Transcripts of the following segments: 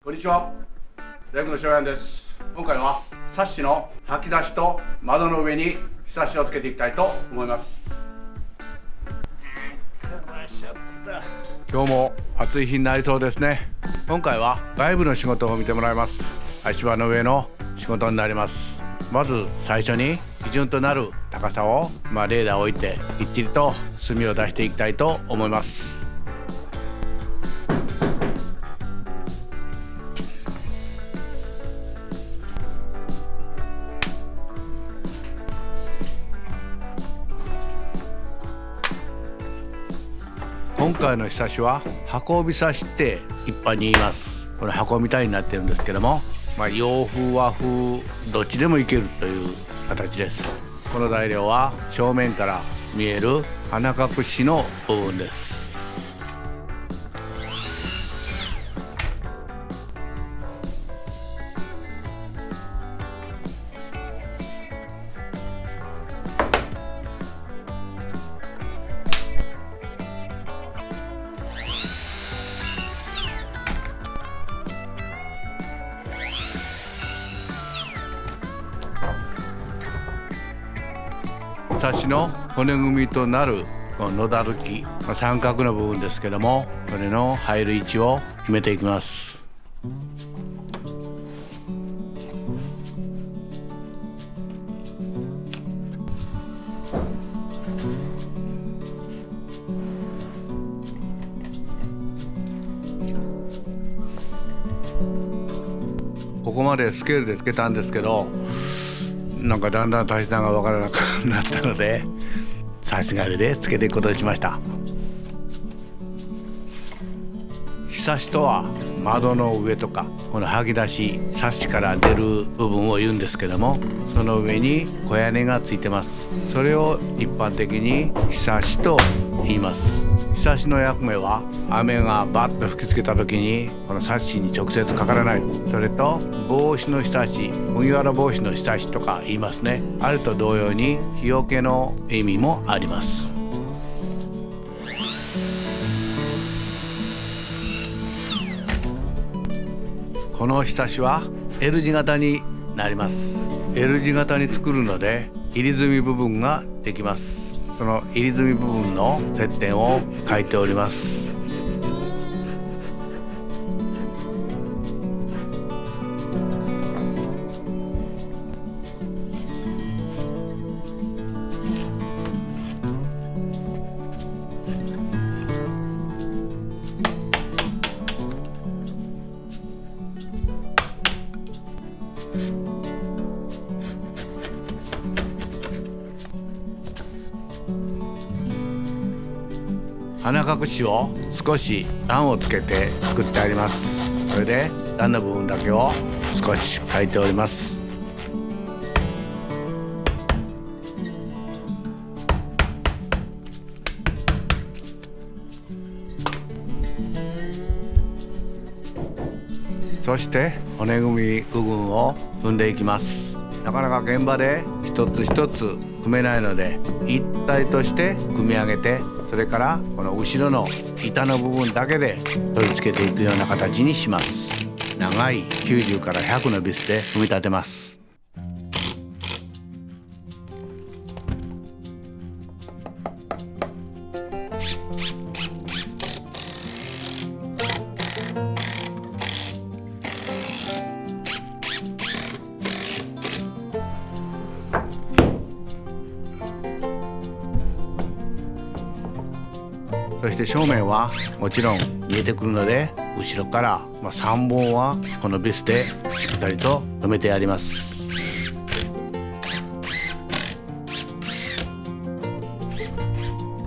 こんにちは、大工の翔やんです。今回はサッシの掃き出しと窓の上にひさしをつけていきたいと思います。今日も暑い日になりそうですね。今回は外部の仕事を見てもらいます。足場の上の仕事になります。まず最初に基準となる高さをレーダーを置いてきっちりと墨を出していきたいと思います。今回のひさしは箱びさしって一般に言います。これ箱みたいになってるんですけども、洋風和風どっちでもいけるという形です。この材料は正面から見える花隠しの部分です。ひさしの骨組みとなるこの野だるき、三角の部分ですけども、これの入る位置を決めていきます。ここまでスケールでつけたんですけど、なんかだんだん足し算が分からなくなったので差し金でつけていくことにしました。ひさしとは窓の上とかこの剥ぎ出しサッシから出る部分を言うんですけども、その上に小屋根がついてます。それを一般的にひさしと言います。ひさしの役目は雨がバッと吹きつけた時にこのサッシに直接かからない、それと帽子のひさし、麦わら帽子のひさしとか言いますね。あれと同様に日よけの意味もあります。このひさしは L 字型になります。 L 字型に作るので入り積み部分ができます。その入り積み部分の接点を書いております。花隠しを少し段をつけて作ってあります。それで段の部分だけを少し書いております。そして骨組み部分を組んでいきます。なかなか現場で一つ一つ組めないので一体として組み上げて、それからこの後ろの板の部分だけで取り付けていくような形にします。長い90から100のビスで組み立てます。そして正面はもちろん見えてくるので、後ろから3本はこのビスでしっかりと留めてやります。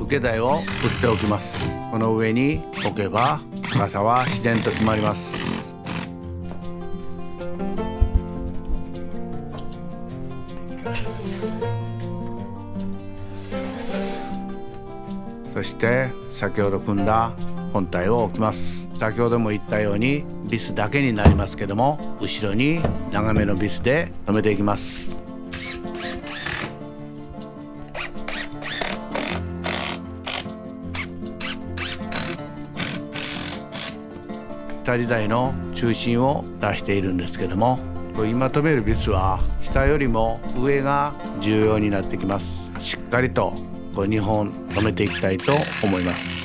受け台を振っておきます。この上に置けば高さは自然と決まります。そして先ほど組んだ本体を置きます。先ほども言ったようにビスだけになりますけども、後ろに長めのビスで留めていきます。下地台の中心を出しているんですけども、今留めるビスは下よりも上が重要になってきます。しっかりと2本留めていきたいと思います。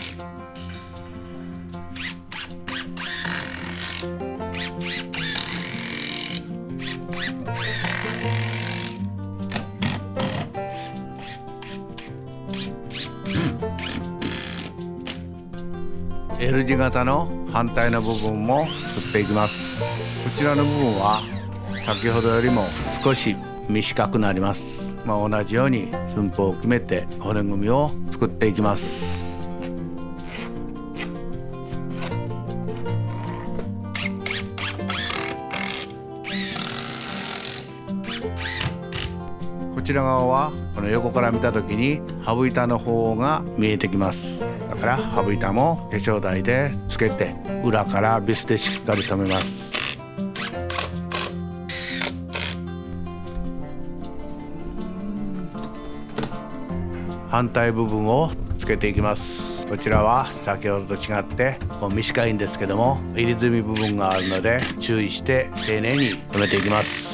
L 字型の反対の部分も吸っていきます。こちらの部分は先ほどよりも少し短くなります。同じように寸法を決めて骨組みを作っていきます。こちら側はこの横から見た時にハブ板の方が見えてきます。だからハブ板も化粧台でつけて裏からビスでしっかり留めます。反対部分をつけていきます。こちらは先ほどと違って短いんですけども、入り積み部分があるので注意して丁寧に留めていきます。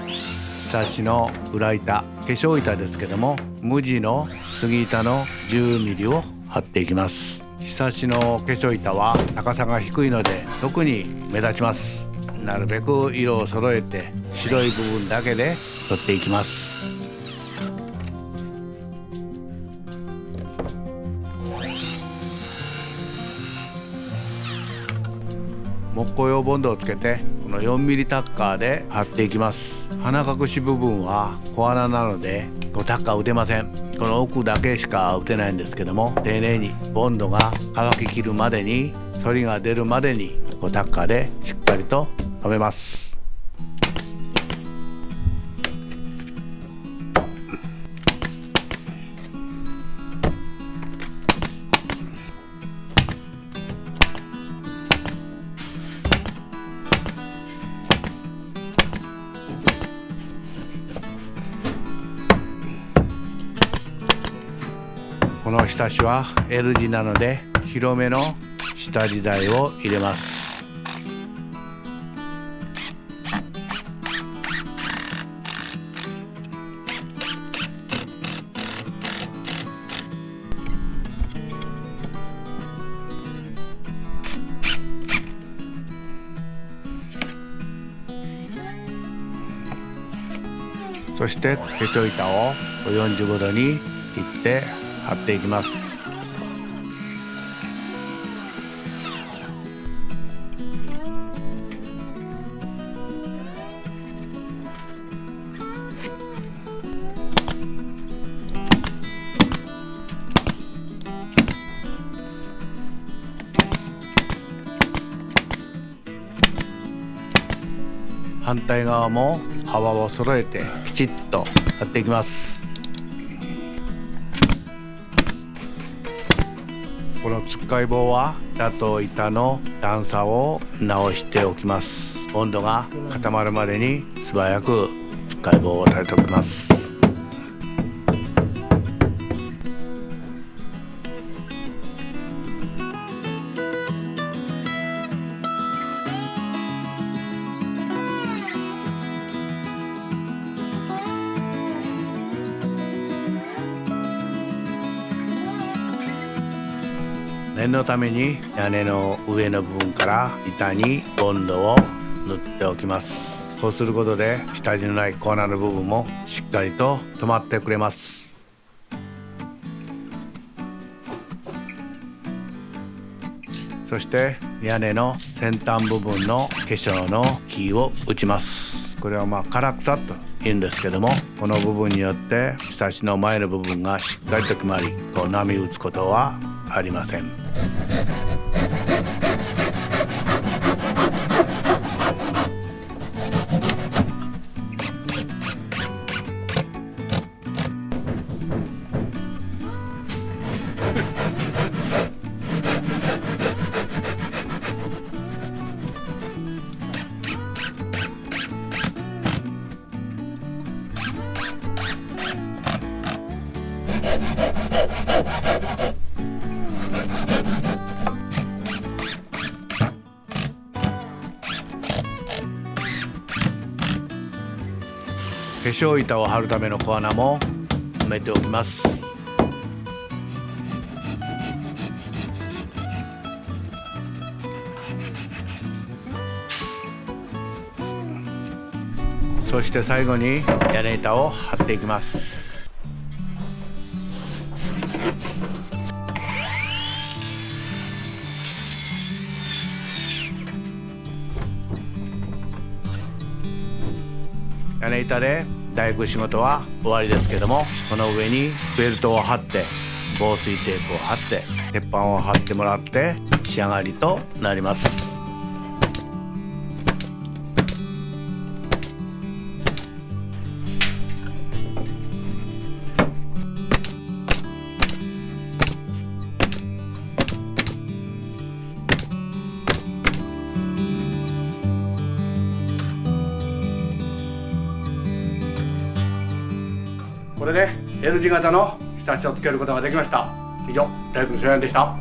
ひさしの裏板、化粧板ですけども、無地の杉板の10ミリを貼っていきます。ひさしの化粧板は高さが低いので特に目立ちます。なるべく色を揃えて白い部分だけで取っていきます。木工用ボンドをつけてこの4ミリタッカーで貼っていきます。鼻隠し部分は小穴なのでタッカー打てません。この奥だけしか打てないんですけども、丁寧にボンドが乾ききるまでに、反りが出るまでにタッカーでしっかりと留めます。このひさしは L 字なので広めの下地台を入れます。そして化粧板を45度に切って貼っていきます。反対側も幅を揃えてきちっと貼っていきます。このつっかい棒は板と板の段差を直しておきます。温度が固まるまでに素早くつっかい棒を立てておきます。念のために屋根の上の部分から板にボンドを塗っておきます。そうすることで下地のないコーナーの部分もしっかりと止まってくれます。そして屋根の先端部分の化粧のキーを打ちます。これは唐草と言うんですけども、この部分によってひさしの前の部分がしっかりと決まり、波打つことはありません。粧板を貼るための小穴も埋めておきます。そして最後に屋根板を張っていきます。屋根板で大工仕事は終わりですけども、この上にベルトを貼って防水テープを貼って鉄板を貼ってもらって仕上がりとなります。これで L 字型のひさしをつけることができました。以上、大工の所長でした。